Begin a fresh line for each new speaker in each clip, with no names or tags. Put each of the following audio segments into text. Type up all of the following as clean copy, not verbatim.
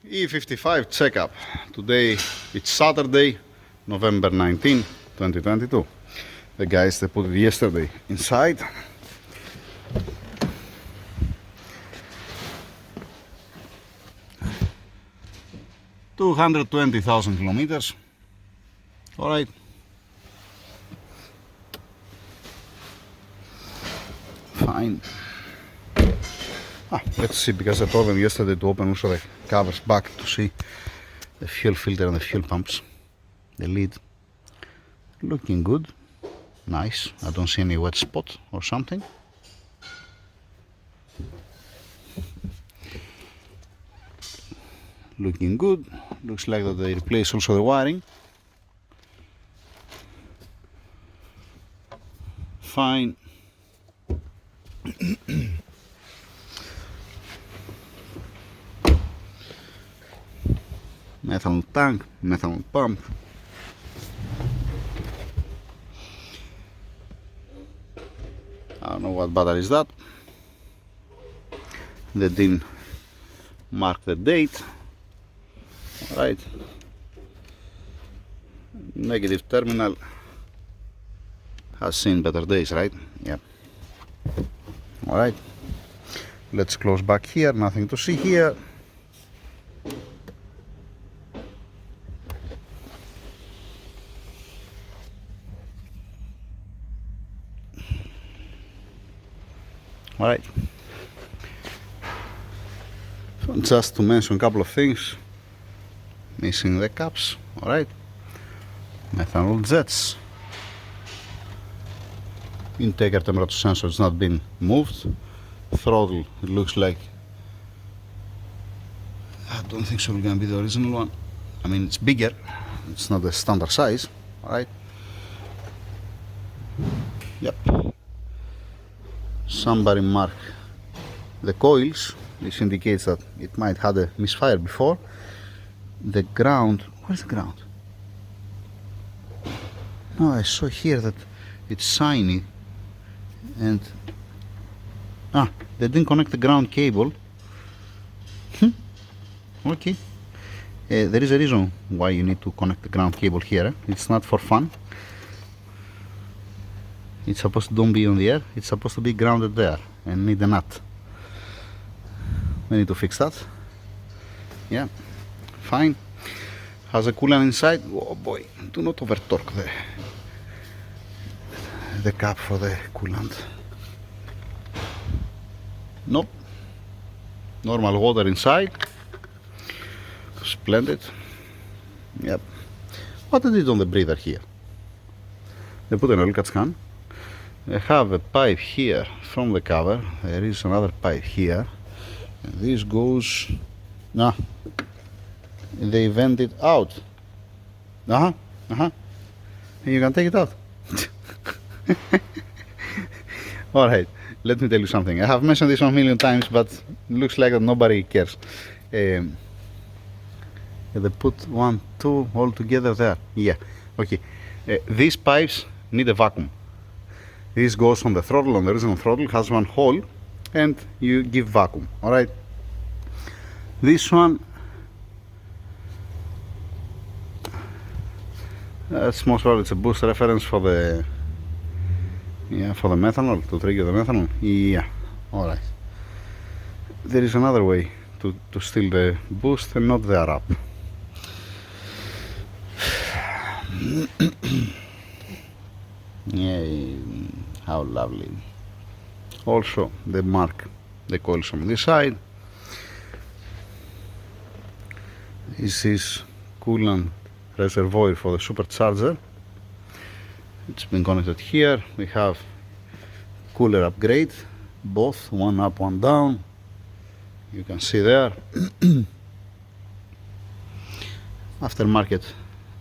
E55 checkup. Today it's Saturday, November 19, 2022. The guys they put it yesterday inside. $220,000 kilometers. Alright. Fine. Let's see, because I told them yesterday to open also the covers back to see the fuel filter and the fuel pumps. The lid looking good, nice. I don't see any wet spot or something. Looking good. Looks like that they replaced also the wiring. Fine. Methanol tank, methanol pump. I don't know what battery is that. They didn't mark the date. Alright. Negative terminal has seen better days, right? Yeah. Alright. Let's close back here, nothing to see here. Alright, so just to mention a couple of things, missing the caps, alright, methanol jets, intake air temperature sensor has not been moved, throttle, it looks like, I don't think so it's gonna be the original one, I mean it's bigger, it's not the standard size, alright, yep. Somebody mark the coils. This indicates that it might have a misfire before. The ground, where's the ground? No, I saw here that it's shiny and they didn't connect the ground cable. Okay, there is a reason why you need to connect the ground cable here. It's not for fun. It's supposed to don't be on the air, it's supposed to be grounded there and need a nut. We need to fix that. Yeah, fine. Has a coolant inside. Oh boy, do not over torque the cap for the coolant. Nope. Normal water inside. Splendid. Yep. What they did on the breather here? They put an oil catch can. I have a pipe here from the cover. There is another pipe here. And this goes. They vent it out. And you can take it out. Alright, let me tell you something. I have mentioned this 1,000,000 times, but it looks like that nobody cares. They put 1, 2 all together there. Yeah, okay. These pipes need a vacuum. This goes on the throttle, on the original throttle, has one hole, and you give vacuum, alright? This one, that's most probably it's a boost reference for the, for the methanol, to trigger the methanol, yeah, alright. There is another way to steal the boost and not the wrap. Yeah, how lovely. Also they mark the coils on this side. This is coolant reservoir for the supercharger. It's been connected here. We have cooler upgrade, both one up, one down. You can see there. Aftermarket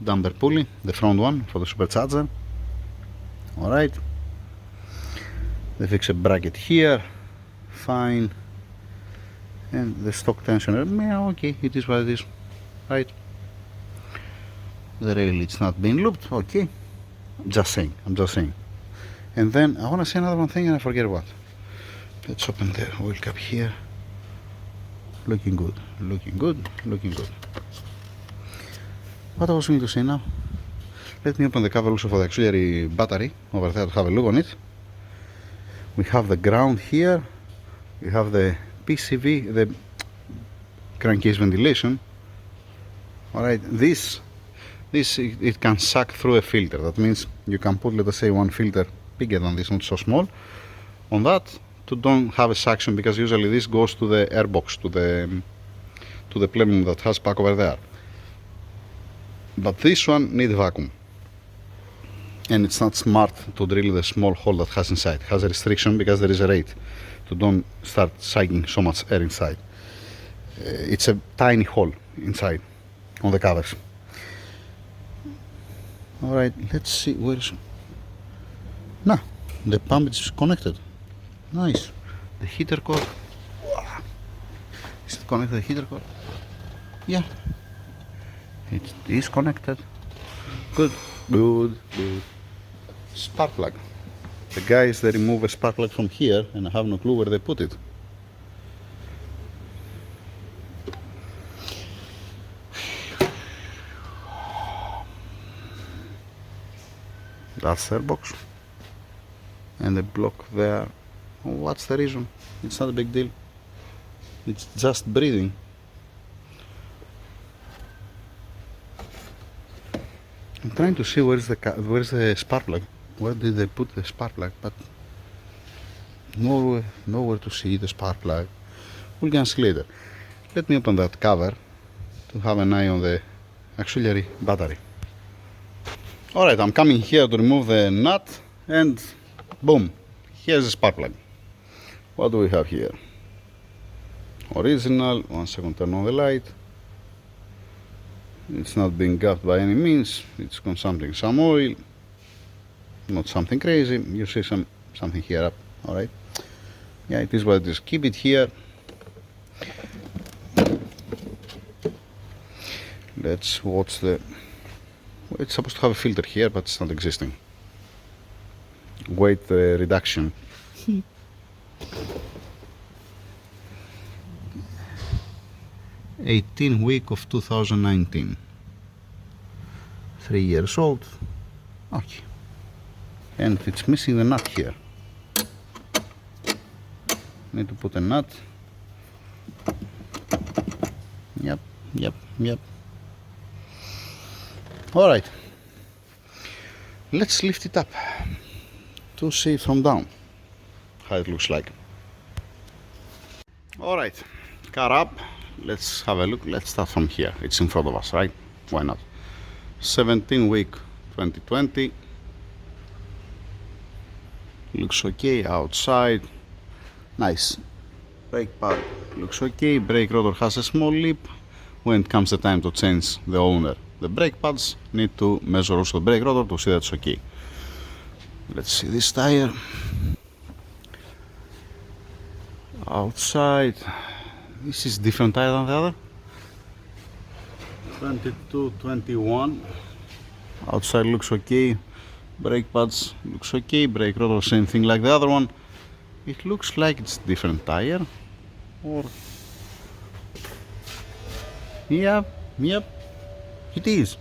damper pulley, the front one for the supercharger. Alright, they fix a bracket here, fine, and the stock tensioner, okay, it is what it is, right? The rail, it's not being looped, okay, I'm just saying. And then I want to say another one thing and I forget what. Let's open the oil cap here. looking good, looking good, looking good. What I was going to say now? Let me open the cover also for the auxiliary battery over there to have a look on it. We have the ground here, we have the PCV, the crankcase ventilation. Alright, this it can suck through a filter. That means you can put, let us say, one filter bigger than this, not so small, on that to don't have a suction, because usually this goes to the air box, to the plenum that has back over there. But this one needs vacuum, and it's not smart to drill the small hole that has inside. It has a restriction because there is a rate to don't start sucking so much air inside. It's a tiny hole inside on the covers. Alright, let's see where's... No, the pump is connected. Nice. The heater cord. Is it connected to the heater cord? Yeah. It is connected. Good, good, good. Spark plug. The guys, they remove a spark plug from here and I have no clue where they put it. That's their box. And the block there. What's the reason? It's not a big deal. It's just breathing. I'm trying to see where's the spark plug. Where did they put the spark plug? But nowhere to see the spark plug. We'll get see later. Let me open that cover to have an eye on the auxiliary battery. Alright, I'm coming here to remove the nut and boom, here's the spark plug. What do we have here? Original. 1 second, turn on the light. It's not being gapped by any means. It's consuming some oil. Not something crazy. You see something here up. Alright. Yeah, it is what it is. Keep it here. Let's watch the... It's supposed to have a filter here, but it's not existing. Weight reduction. 18th week of 2019. 3 years old. Okay. And it's missing the nut here. Need to put a nut. Yep. Alright. Let's lift it up to see from down how it looks like. Alright, car up. Let's have a look. Let's start from here. It's in front of us, right? Why not? 17 week 2020. Looks okay outside. Nice. Brake pad looks okay. Brake rotor has a small lip. When it comes the time to change the owner, the brake pads, need to measure also the brake rotor to see that's okay. Let's see this tire. Outside. This is different tire than the other. 22, 21. Outside looks okay. Brake pads looks okay. Brake rotor same thing like the other one. It looks like it's different tire. Or yep, it is.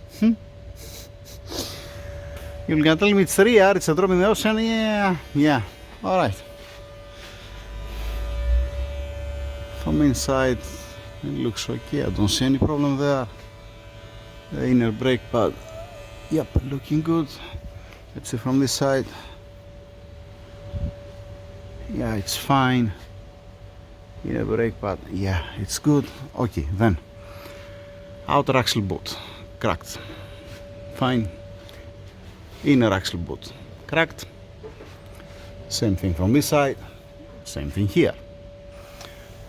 You're gonna tell me it's rear, it's a drop in the ocean. Yeah. Alright. From inside it looks okay. I don't see any problem there. The inner brake pad, yep, looking good. Let's see from this side. Yeah, it's fine. Inner brake pad, yeah, it's good. Okay, then outer axle boot cracked, fine. Inner axle boot cracked. Same thing from this side, same thing here.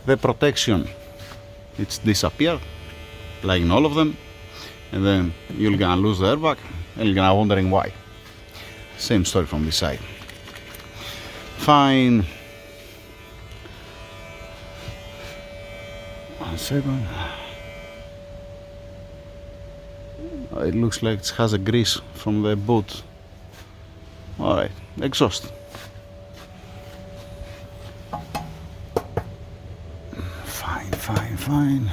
The protection, it's disappeared like in all of them, and then you're gonna lose the airbag and you're gonna wondering why. Same story from this side. Fine. 1 second. It looks like it has a grease from the boot. Alright, exhaust. fine.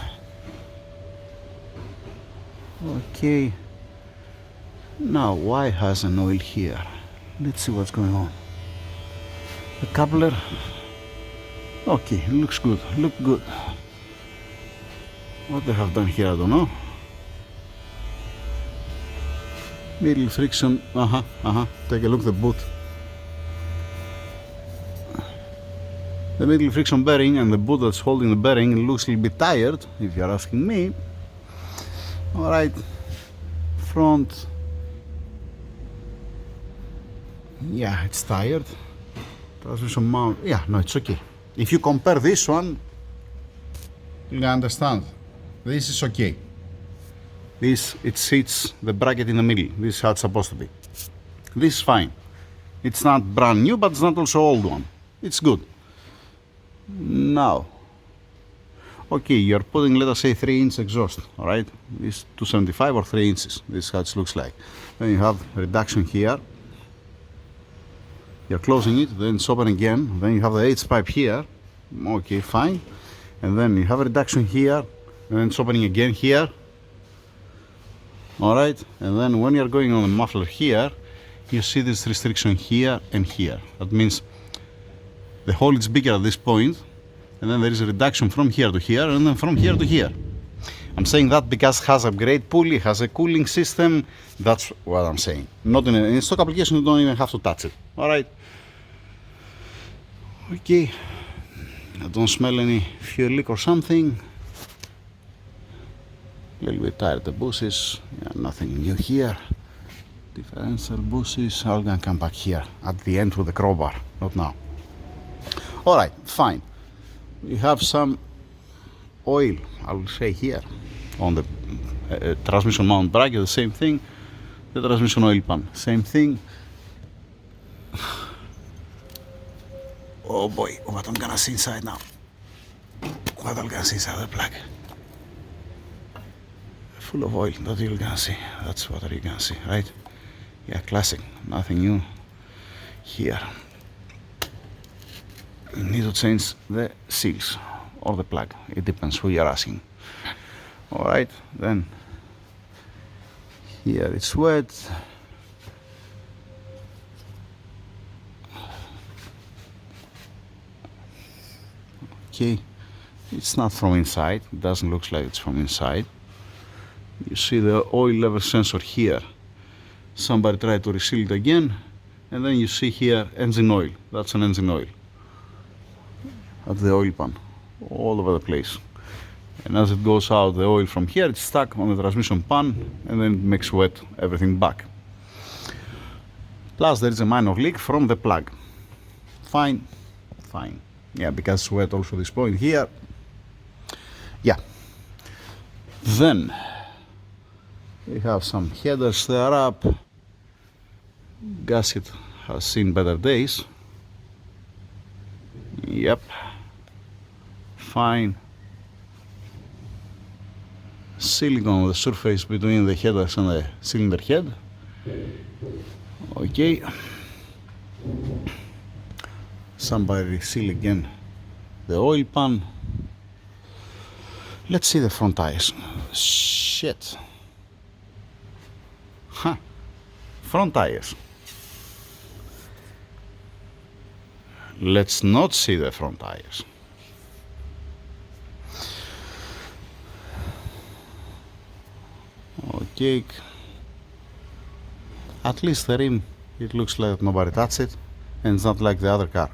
Okay. Now, why has an oil here? Let's see what's going on. The coupler. Okay, looks good. Look good. What they have done here, I don't know. Middle friction. Take a look at the boot. The middle friction bearing and the boot that's holding the bearing looks a little bit tired, if you're asking me. Alright, front. Yeah, it's tired. Transmission mount. Yeah, no, it's okay. If you compare this one, you understand. This is okay. This, it sits the bracket in the middle. This is how it's supposed to be. This is fine. It's not brand new, but it's not also old one. It's good. Now, okay, you're putting, let us say, 3-inch exhaust, alright? This 275 or 3 inches. This is how it looks like. Then you have reduction here. You're closing it, then it's open again. Then you have the H pipe here. Okay, fine. And then you have a reduction here, and then it's opening again here. Alright, and then when you're going on the muffler here, you see this restriction here and here. That means the hole is bigger at this point, and then there is a reduction from here to here, and then from here to here. I'm saying that because it has a great pulley, has a cooling system. That's what I'm saying. Not in a stock application, you don't even have to touch it. Alright. Okay. I don't smell any fuel leak or something. A little bit tired the bushings. Yeah, nothing new here. Differential bushings. I'm gonna come back here at the end with the crowbar, not now. Alright, fine. We have some oil, I will say here, on the transmission mount bracket, the same thing. The transmission oil pan, same thing. Oh boy, what I'm gonna see inside now. What I'm gonna see inside the plug. Full of oil, that's what you're gonna see. That's what you're gonna see, right? Yeah, classic, nothing new here. You need to change the seals or the plug, it depends who you're asking. Alright, then here it's wet. Okay, it's not from inside, it doesn't look like it's from inside. You see the oil level sensor here. Somebody tried to reseal it again, and then you see here engine oil. That's an engine oil at the oil pan, all over the place. And as it goes out, the oil from here, it's stuck on the transmission pan, and then it makes wet everything back. Plus there is a minor leak from the plug. Fine, fine. Yeah, because it's wet also this point here. Yeah. Then we have some headers there up. Gasket has seen better days. Yep. Fine. Silicone on the surface between the headers and the cylinder head. Okay. Somebody seal again the oil pan. Let's see the front tires. Shit. Huh. Front tires. Let's not see the front tires. Okay. At least the rim, it looks like nobody touched it, and it's not like the other car.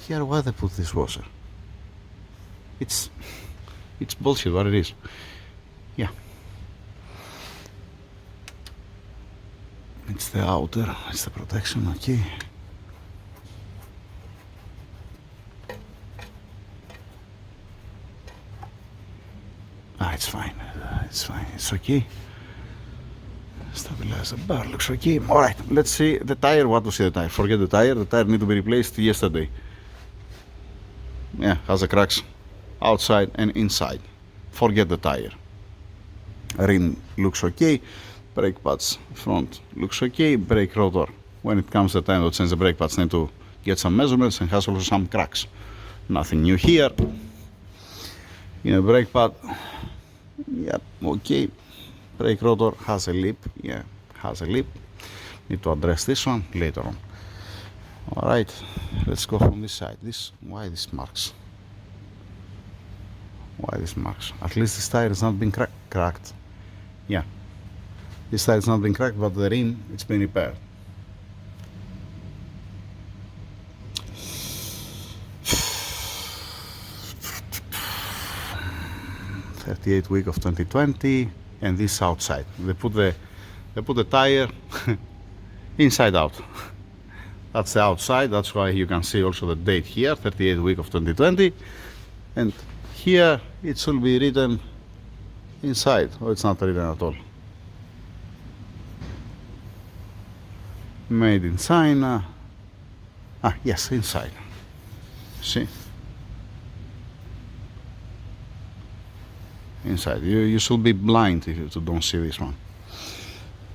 Here, why they put this washer? It's bullshit what it is. Yeah. It's the outer, it's the protection, okay. It's fine, it's okay. Stabilize the bar, looks okay. Alright, let's see the tire. What to see the tire? Forget the tire need to be replaced yesterday. Yeah, has the cracks outside and inside. Forget the tire. Rim looks okay. Brake pads front looks okay. Brake rotor, when it comes the time to change the brake pads, need to get some measurements, and has also some cracks. Nothing new here. In a brake pad, yep, okay. Brake rotor has a lip, yeah, has a lip. Need to address this one later on. Alright, let's go from this side. Why this marks? Why this marks? At least this tire has not been cracked. Yeah, this tire has not been cracked, but the rim, it's been repaired. '38 week of 2020, and this outside. They put the tire inside out. That's the outside. That's why you can see also the date here, 38 week of 2020, and here it should be written inside, or it's not written at all. Made in China. Ah, yes, inside. See? Inside. You should be blind if you don't see this one.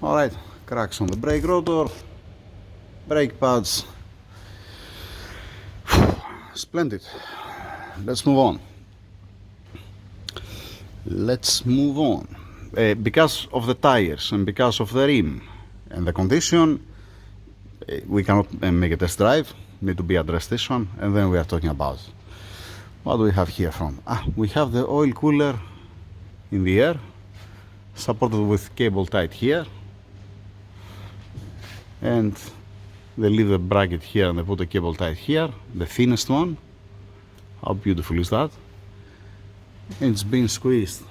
Alright, cracks on the brake rotor, brake pads. Splendid. Let's move on. Because of the tires and because of the rim and the condition, we cannot make a test drive. Need to be addressed this one, and then we are talking about what do we have here from. We have the oil cooler in the air, supported with cable tied here, and they leave the bracket here and they put the cable tied here, the thinnest one. How beautiful is that? And it's being squeezed.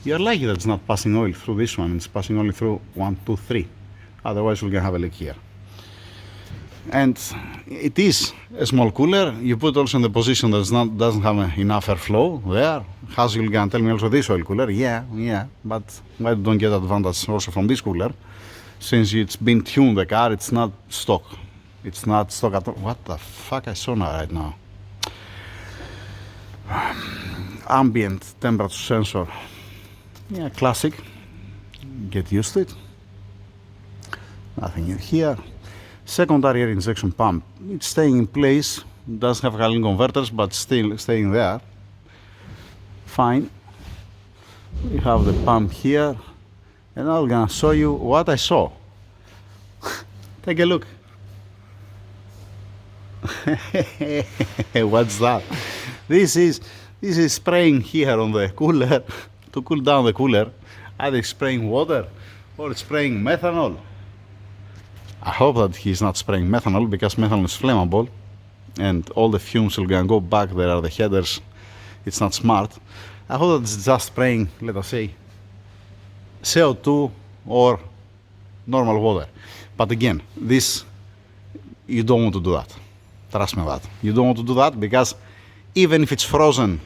You're lucky that it's not passing oil through this one, it's passing only through 1, 2, 3. Otherwise we're gonna have a leak here. And it is a small cooler. You put also in the position that doesn't have enough airflow there. As you're gonna tell me also this oil cooler, yeah, but why don't get advantage also from this cooler? Since it's been tuned, the car, it's not stock. It's not stock at all. What the fuck I saw now right now? Ambient temperature sensor. Yeah, classic. Get used to it. Nothing in here. Secondary air injection pump. It's staying in place. Does have Halin converters, but still staying there. Fine. We have the pump here. And I'm gonna show you what I saw. Take a look. What's that? This is spraying here on the cooler to cool down the cooler. Either spraying water or spraying methanol. I hope that he's not spraying methanol, because methanol is flammable and all the fumes will go back. There are the headers. It's not smart. I hope that it's just spraying, let us say, CO2 or normal water. But again, this, you don't want to do that. Trust me that. You don't want to do that, because even if it's frozen,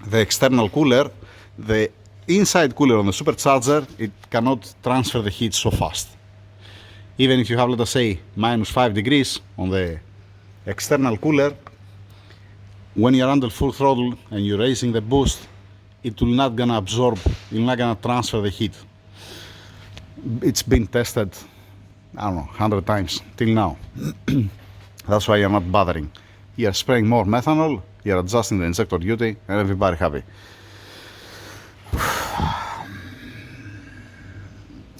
the external cooler, the inside cooler on the supercharger, it cannot transfer the heat so fast. Even if you have, let us say, -5 degrees on the external cooler, when you're under full throttle and you're raising the boost, it will not gonna absorb, you're not gonna transfer the heat. It's been tested, I don't know, 100 times till now. That's why you're not bothering. You're spraying more methanol, you're adjusting the injector duty, and everybody happy.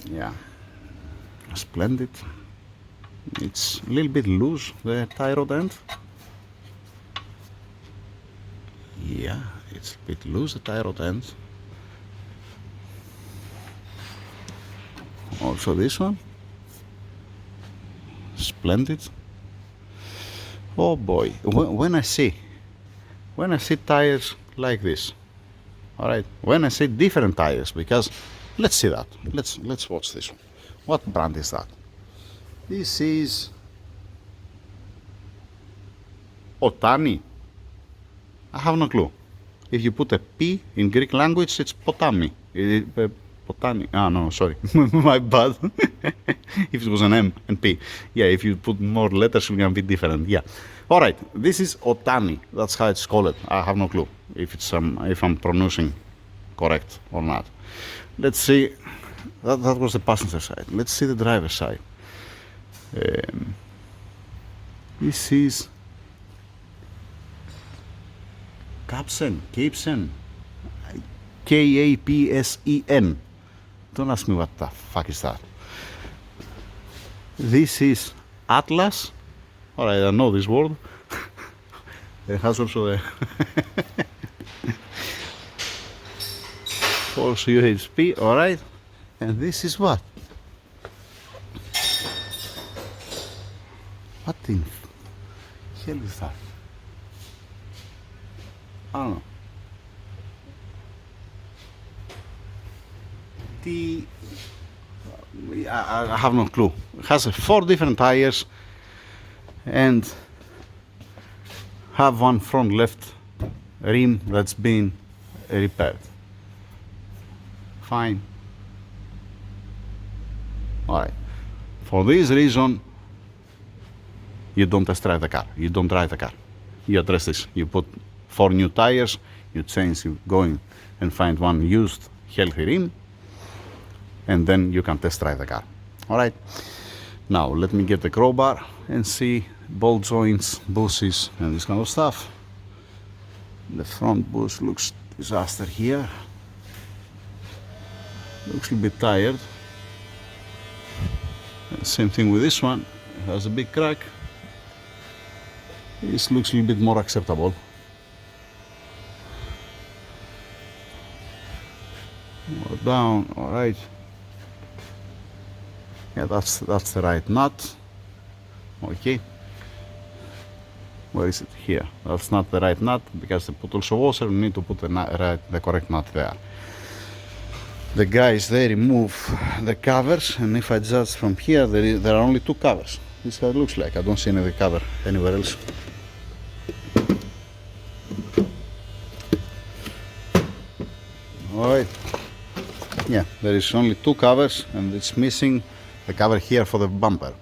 Yeah, splendid. It's a little bit loose, the tie rod end. Yeah, it's a bit loose, the tie rod end. Also this one. Splendid. Oh boy, when I see tires like this, all right, when I see different tires, because let's see that, let's watch this one. What brand is that? This is Otani. I have no clue. If you put a P in Greek language, it's Potami. Potani. Ah, no, sorry, my bad. If it was an M and P, yeah. If you put more letters, it's gonna be different. Yeah. All right. This is Otani. That's how it's called. I have no clue if it's if I'm pronouncing correct or not. Let's see. That was the passenger side. Let's see the driver's side. This is Capsen. Kapsen. Don't ask me what the fuck is that. This is Atlas. Alright, I know this word. It has also a false UHP, alright. And this is what? What in hell is that? I don't know. I have no clue. It has 4 different tires and have one front left rim that's been repaired. Fine. Alright. For this reason, you don't test drive the car. You don't drive the car. You address this. You put 4 new tires, you change, you go in and find one used healthy rim, and then you can test drive the car. Alright. Now let me get the crowbar and see bolt joints, bushes, and this kind of stuff. The front bush looks disaster here. Looks a bit tired. Same thing with this one. It has a big crack. This looks a little bit more acceptable. More down, alright. Yeah, that's the right nut. Okay. Where is it? Here. That's not the right nut because they put also washer. We need to put the correct nut there. The guys, they remove the covers, and if I judge from here, there are only 2 covers. This is how it looks like. I don't see any other cover anywhere else. Alright. Yeah, there is only 2 covers, and it's missing the cover here for the bumper.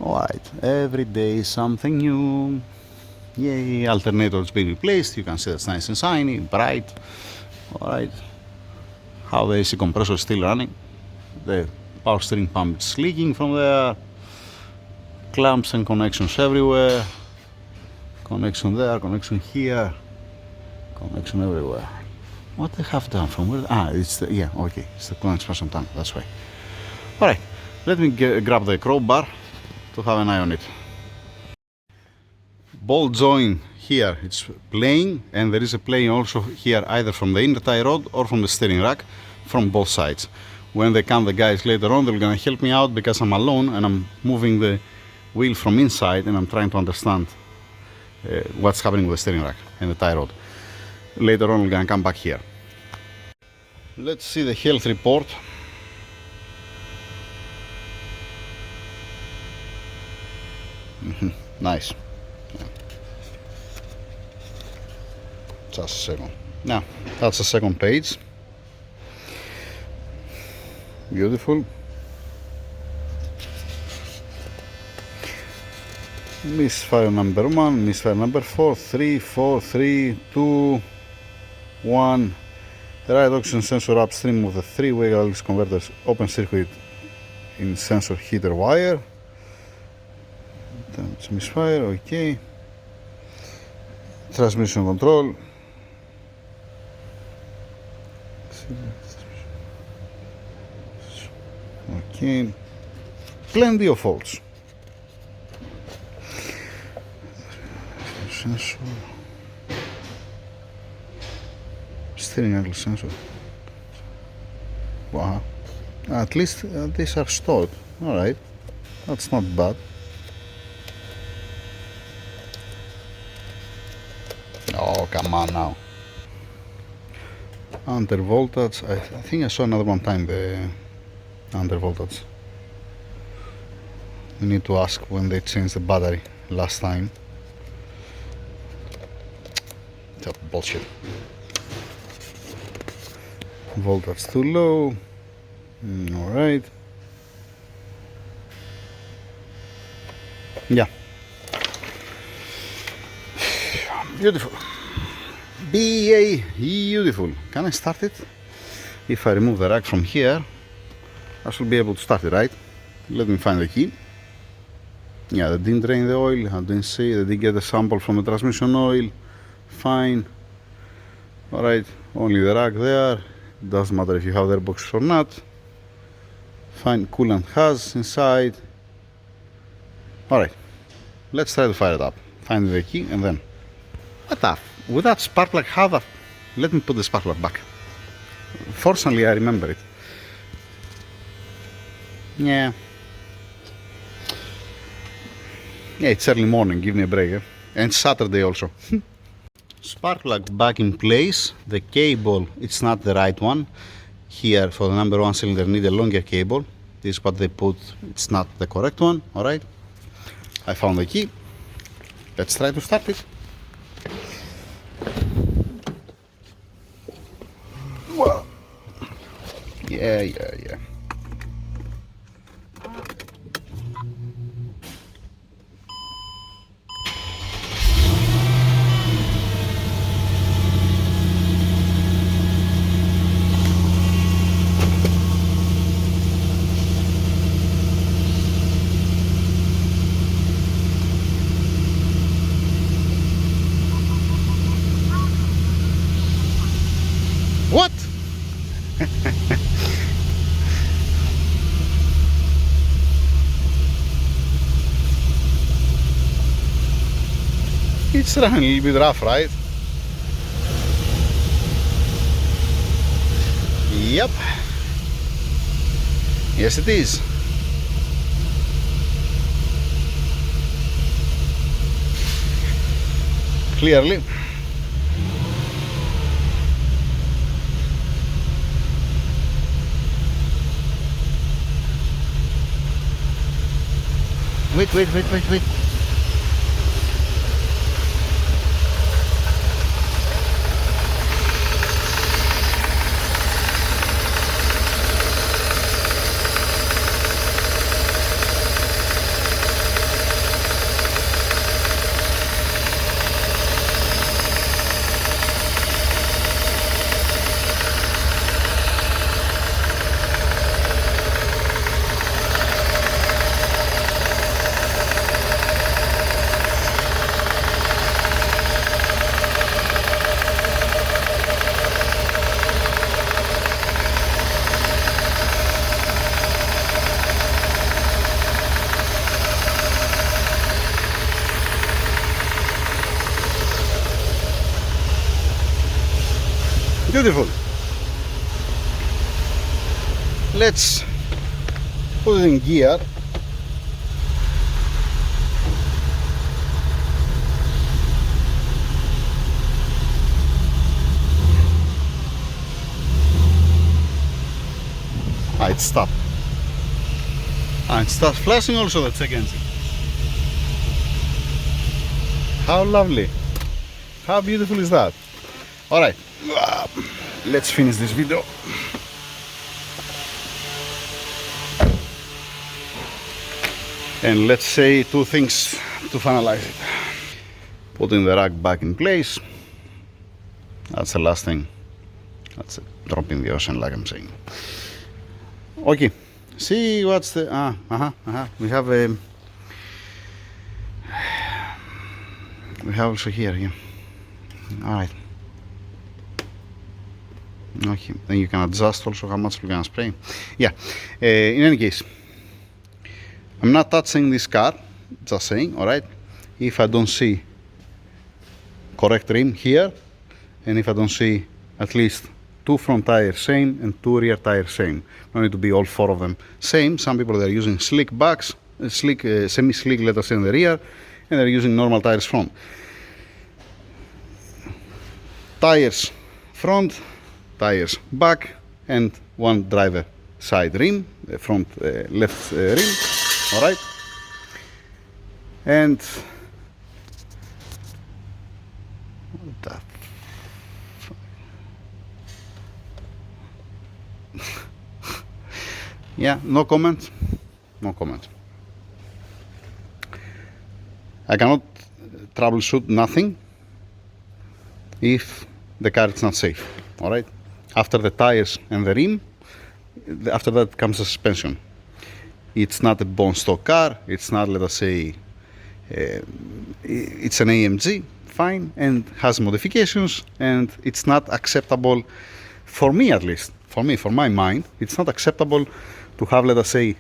Alright, every day something new. Yay, alternator's been replaced. You can see that's nice and shiny, bright. Alright, how the AC compressor is still running. The power steering pump is leaking from there. Clamps and connections everywhere. Connection there, connection here. Connection everywhere. What they have done from where? Ah, it's the, yeah, okay, it's the coolant expansion tank, that's why. Alright, let me grab the crowbar to have an eye on it. Bolt joint here, it's playing, and there is a playing also here either from the inner tie rod or from the steering rack, from both sides. When they come the guys later on, they're gonna help me out because I'm alone and I'm moving the wheel from inside and I'm trying to understand what's happening with the steering rack and the tie rod. Later on we're gonna come back here. Let's see the health report. Nice. Just a second. Now, that's the second page. Beautiful. Misfire number 1, misfire number 4, 3, 4, 3, 2, 1. The right oxygen sensor upstream of the 3-way catalytic converters open circuit in sensor heater wire. That's misfire, okay. Transmission control. Okay. Plenty of faults. Sensor. Steering angle sensor. Wow. At least these are stored. Alright. That's not bad. Oh, come on now. Under voltage. I think I saw another one time the under voltage. We need to ask when they changed the battery last time. That's bullshit. Voltage too low. Alright. Yeah. Beautiful. Beautiful. Can I start it? If I remove the rack from here, I should be able to start it, right? Let me find the key. Yeah, they didn't drain the oil, I didn't see, they didn't get a sample from the transmission oil. Fine. Alright, only the rack there. Doesn't matter if you have the airbox or not. Fine, coolant has inside. Alright, let's try to fire it up. Find the key and then. What the? With that spark plug, how the? Let me put the spark plug back. Fortunately, I remember it. Yeah. Yeah, it's early morning, give me a break. And Saturday also. Spark plug back in place. The cable, it's not the right one. Here, for the number one cylinder, need a longer cable. This is what they put, it's not the correct one. Alright. I found the key. Let's try to start it. Whoa. Yeah. What? It's running a little bit rough, right? Yep. Yes, it is. Clearly. Wait. Beautiful. Let's put it in gear. It stopped. It starts flashing also, the check engine. How lovely. How beautiful is that? Alright, let's finish this video. And let's say two things to finalize it. Putting the rack back in place. That's the last thing. That's a drop in the ocean, like I'm saying. Okay, see what's the... We have a... We have also here, yeah. Alright. Okay, then you can adjust also how much you can spray. Yeah, in any case, I'm not touching this car, just saying, alright? If I don't see correct rim here, and if I don't see at least two front tires same and two rear tires same. No need to be all four of them same. Some people are using slick backs, semi-slick, let us say, in the rear, and they're using normal tires front. Tires front, tires back, and one driver side rim, front left rim, alright? And what the yeah, no comment. I cannot troubleshoot nothing if the car is not safe. Alright? After the tires and the rim, after that comes the suspension. It's not a bone stock car. It's not, let us say, it's an AMG, fine, and has modifications, and it's not acceptable, for me at least, for my mind, it's not acceptable to have, let us say,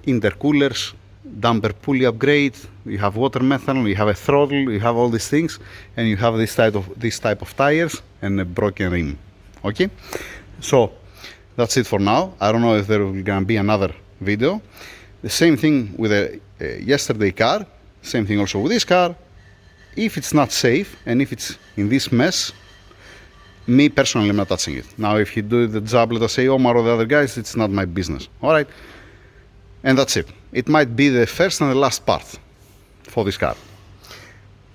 intercoolers, damper pulley upgrade, you have water methanol, you have a throttle, you have all these things, and you have this type of tires and a broken rim. Okay, so that's it for now. I don't know if there will gonna be another video. The same thing with the yesterday car, same thing also with this car. If it's not safe and if it's in this mess, me personally I'm not touching it. Now if you do the job, let us say Omar or the other guys, it's not my business. Alright, and that's it. It might be the first and the last part for this car.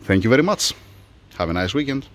Thank you very much. Have a nice weekend.